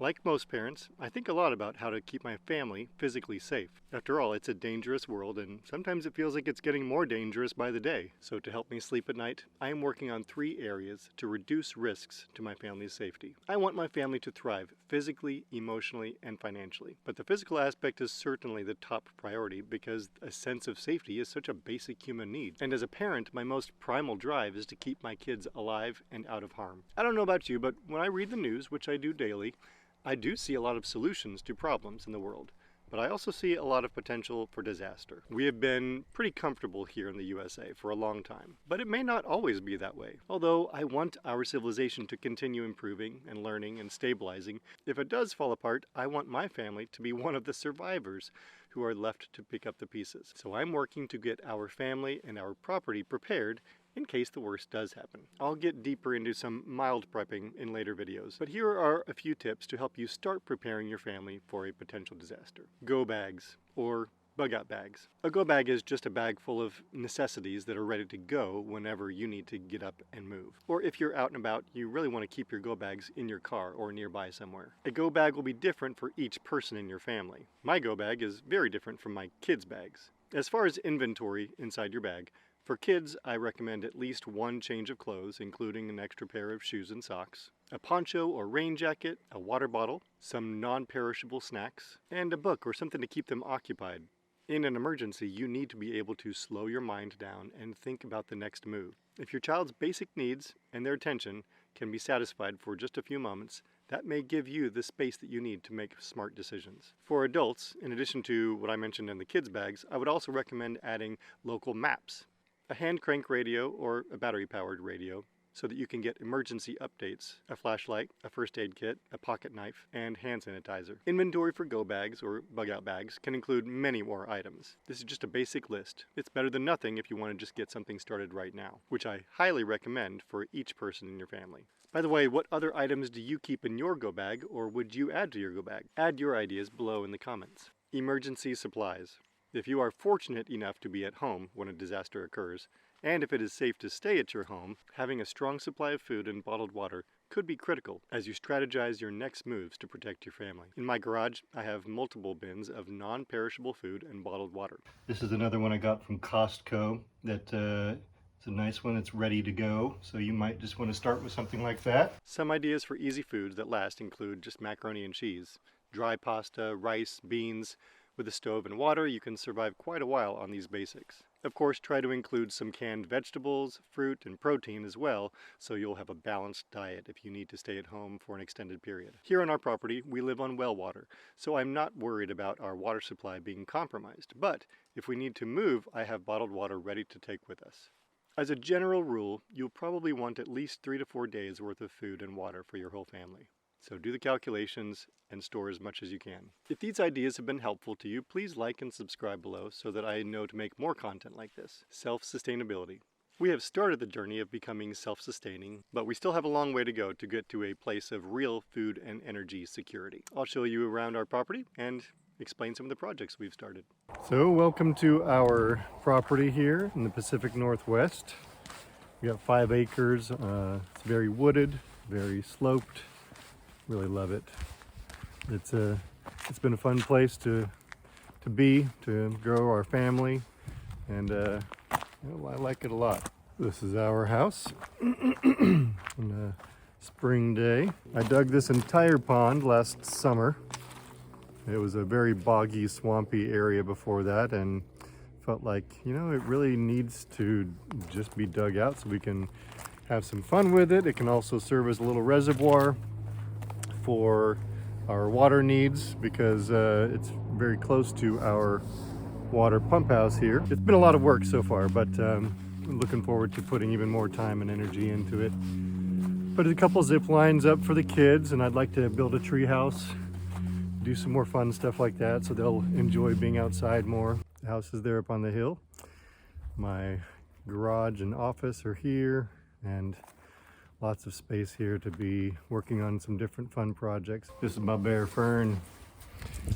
Like most parents, I think a lot about how to keep my family physically safe. After all, it's a dangerous world, and sometimes it feels like it's getting more dangerous by the day. So to help me sleep at night, I am working on 3 areas to reduce risks to my family's safety. I want my family to thrive physically, emotionally, and financially. But the physical aspect is certainly the top priority because a sense of safety is such a basic human need. And as a parent, my most primal drive is to keep my kids alive and out of harm. I don't know about you, but when I read the news, which I do daily, I do see a lot of solutions to problems in the world, but I also see a lot of potential for disaster. We have been pretty comfortable here in the USA for a long time, but it may not always be that way. Although I want our civilization to continue improving and learning and stabilizing, if it does fall apart, I want my family to be one of the survivors who are left to pick up the pieces. So I'm working to get our family and our property prepared in case the worst does happen. I'll get deeper into some mild prepping in later videos, but here are a few tips to help you start preparing your family for a potential disaster. Go bags, or bug-out bags. A go bag is just a bag full of necessities that are ready to go whenever you need to get up and move. Or if you're out and about, you really want to keep your go bags in your car or nearby somewhere. A go bag will be different for each person in your family. My go bag is very different from my kids' bags. As far as inventory inside your bag, for kids, I recommend at least 1 change of clothes, including an extra pair of shoes and socks, a poncho or rain jacket, a water bottle, some non-perishable snacks, and a book or something to keep them occupied. In an emergency, you need to be able to slow your mind down and think about the next move. If your child's basic needs and their attention can be satisfied for just a few moments, that may give you the space that you need to make smart decisions. For adults, in addition to what I mentioned in the kids' bags, I would also recommend adding local maps, a hand crank radio or a battery-powered radio, so that you can get emergency updates, a flashlight, a first aid kit, a pocket knife, and hand sanitizer. Inventory for go bags or bug-out bags can include many more items. This is just a basic list. It's better than nothing if you want to just get something started right now, which I highly recommend for each person in your family. By the way, what other items do you keep in your go bag, or would you add to your go bag? Add your ideas below in the comments. Emergency supplies. If you are fortunate enough to be at home when a disaster occurs, and if it is safe to stay at your home, having a strong supply of food and bottled water could be critical as you strategize your next moves to protect your family. In my garage, I have multiple bins of non-perishable food and bottled water. This is another one I got from Costco that it's a nice one. It's ready to go, so you might just want to start with something like that. Some ideas for easy foods that last include just macaroni and cheese, dry pasta, rice, beans. With a stove and water, you can survive quite a while on these basics. Of course, try to include some canned vegetables, fruit, and protein as well, so you'll have a balanced diet if you need to stay at home for an extended period. Here on our property, we live on well water, so I'm not worried about our water supply being compromised. But if we need to move, I have bottled water ready to take with us. As a general rule, you'll probably want at least 3 to 4 days worth of food and water for your whole family. So do the calculations and store as much as you can. If these ideas have been helpful to you, please like and subscribe below so that I know to make more content like this. Self-sustainability. We have started the journey of becoming self-sustaining, but we still have a long way to go to get to a place of real food and energy security. I'll show you around our property and explain some of the projects we've started. So welcome to our property here in the Pacific Northwest. We got 5 acres. It's very wooded, very sloped. Really love it. It's been a fun place to grow our family, and I like it a lot. This is our house on a spring day. I dug this entire pond last summer. It was a very boggy, swampy area before that, and felt like, you know, it really needs to just be dug out so we can have some fun with it. It can also serve as a little reservoir for our water needs because it's very close to our water pump house here. It's been a lot of work so far, but I'm looking forward to putting even more time and energy into it. Put a couple zip lines up for the kids, and I'd like to build a tree house, do some more fun stuff like that so they'll enjoy being outside more. The house is there up on the hill. My garage and office are here, and lots of space here to be working on some different fun projects. This is my bear Fern.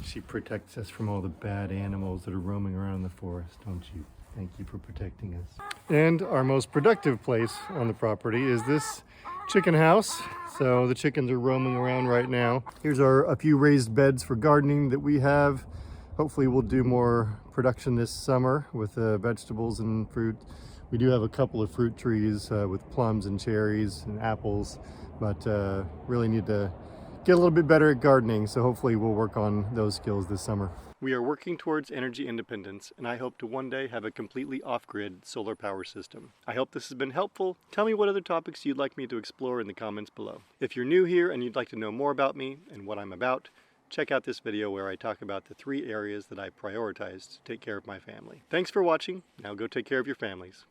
She protects us from all the bad animals that are roaming around the forest, don't you? Thank you for protecting us. And our most productive place on the property is this chicken house. So the chickens are roaming around right now. Here's a few raised beds for gardening that we have. Hopefully we'll do more production this summer with vegetables and fruit. We do have a couple of fruit trees with plums and cherries and apples, but really need to get a little bit better at gardening, so hopefully we'll work on those skills this summer. We are working towards energy independence, and I hope to one day have a completely off-grid solar power system. I hope this has been helpful. Tell me what other topics you'd like me to explore in the comments below. If you're new here and you'd like to know more about me and what I'm about, check out this video where I talk about the 3 areas that I prioritize to take care of my family. Thanks for watching. Now go take care of your families.